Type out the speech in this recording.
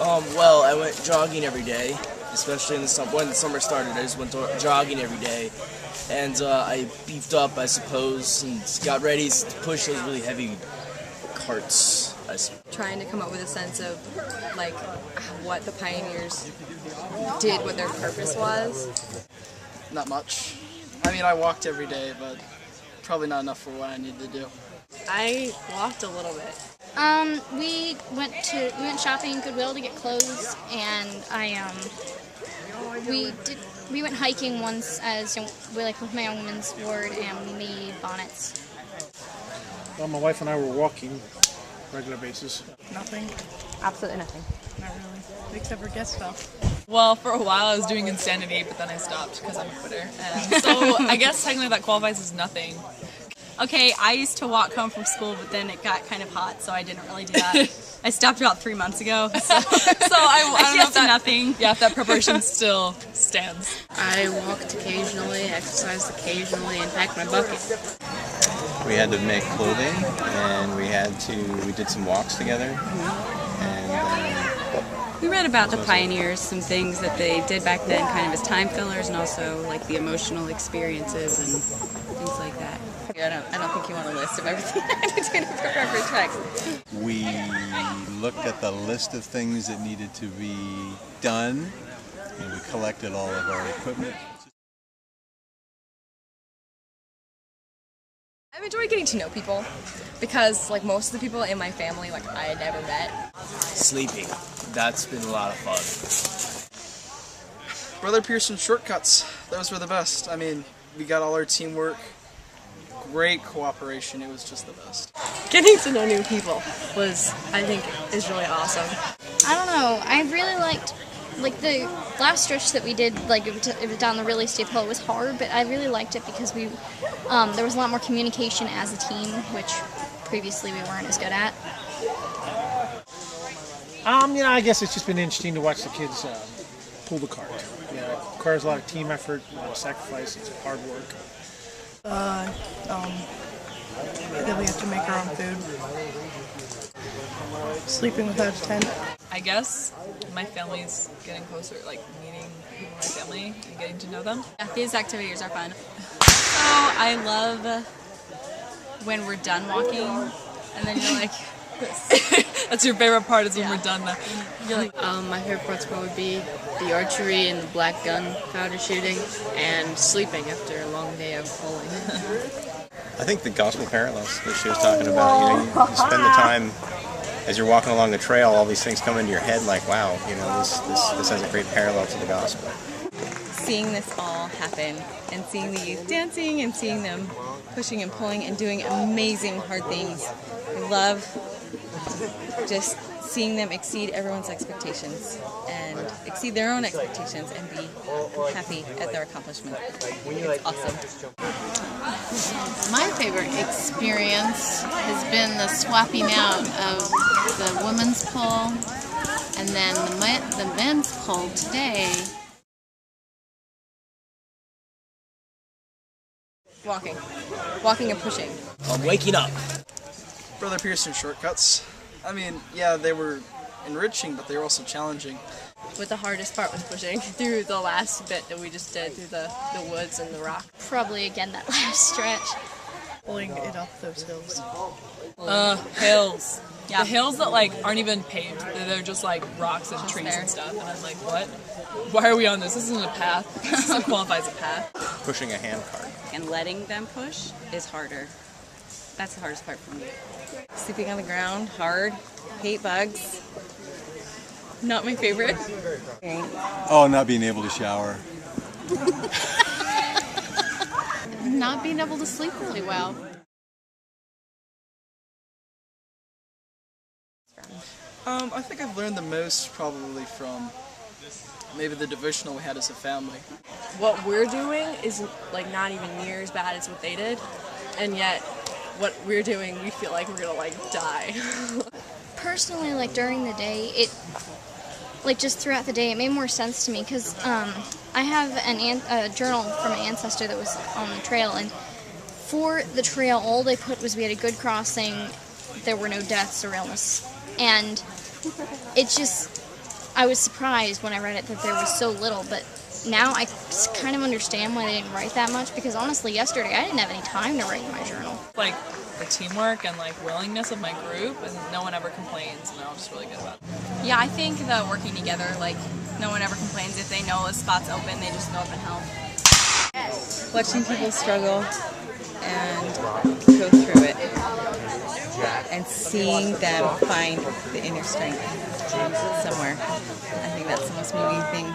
Well, I went jogging every day, especially in the summer. When the summer started, I just went jogging every day, and I beefed up, I suppose, and got ready to push those really heavy carts. Trying to come up with a sense of like what the pioneers did, what their purpose was. Not much. I mean, I walked every day, but probably not enough for what I needed to do. I walked a little bit. We went shopping at Goodwill to get clothes, and we went hiking once with my young women's ward, and we made bonnets. Well, my wife and I were walking regular basis. Nothing. Absolutely nothing. Not really. Except for guest stuff. Well, for a while I was doing Insanity, but then I stopped because I'm a quitter. And so I guess technically that qualifies as nothing. Okay, I used to walk home from school, but then it got kind of hot, so I didn't really do that. I stopped about 3 months ago, so, I don't know if that, nothing. Yeah, if that preparation still stands. I walked occasionally, exercised occasionally, and packed my bucket. We had to make clothing, and we did some walks together, and We read about the pioneers, some things that they did back then, kind of as time fillers, and also like the emotional experiences and things like that. I don't think you want a list of everything I had to do to prepare for treks. We looked at the list of things that needed to be done, and we collected all of our equipment. I've enjoyed getting to know people because, like, most of the people in my family, like, I had never met. Sleeping. That's been a lot of fun. Brother Pearson shortcuts. Those were the best. I mean, we got all our teamwork. Great cooperation. It was just the best. Getting to know new people was, I think, is really awesome. I don't know. I really liked, like, the last stretch that we did, like, it was down the really steep hill. It was hard, but I really liked it because there was a lot more communication as a team, which previously we weren't as good at. I guess it's just been interesting to watch the kids pull the cart. It requires a lot of team effort, a lot of sacrifice, it's hard work. That we have to make our own food. Sleeping without a tent. I guess my family's getting closer, like meeting people in my family and getting to know them. Yeah, these activities are fun. So I love when we're done walking, and then you're like, That's your favorite part is when we're done. you're like, My favorite parts would be the archery and the black gunpowder shooting, and sleeping after a long day of pulling. I think the gospel parallels that she was talking about, you spend the time as you're walking along the trail, all these things come into your head like, wow, this has a great parallel to the gospel. Seeing this all happen and seeing the youth dancing and seeing them pushing and pulling and doing amazing hard things. I love just seeing them exceed everyone's expectations and exceed their own expectations and be happy at their accomplishment. It's awesome. My favorite experience has been the swapping out of the women's pull and then the men's pull today. Walking and pushing. Waking up. Brother Pearson shortcuts. I mean, yeah, they were enriching, but they were also challenging. But the hardest part was pushing through the last bit that we just did through the woods and the rock. Probably, again, that last stretch. Pulling it up those hills. Hills. Yeah. The hills that like aren't even paved. They're just like rocks and trees and stuff. And I'm like, what? Why are we on this? This isn't a path. This doesn't qualify as a path. Pushing a hand cart. and letting them push is harder. That's the hardest part for me. Sleeping on the ground, hard, hate bugs. Not my favorite. Oh, not being able to shower. Not being able to sleep really well. I think I've learned the most probably from maybe the devotional we had as a family. What we're doing is like not even near as bad as what they did, and yet what we're doing, we feel like we're gonna like die. Personally, like during the day, just throughout the day, it made more sense to me because I have a journal from an ancestor that was on the trail, and for the trail, all they put was we had a good crossing, there were no deaths or illness, and it just I was surprised when I read it that there was so little, but now I kind of understand why they didn't write that much, because honestly yesterday I didn't have any time to write in my journal. Like the teamwork and like willingness of my group, and no one ever complains, and I'm just really good about it. Yeah, I think the working together, like no one ever complains if they know a spot's open, they just go up and help. Watching people struggle and go through it, and seeing them find the inner strength somewhere. I think that's the most moving thing.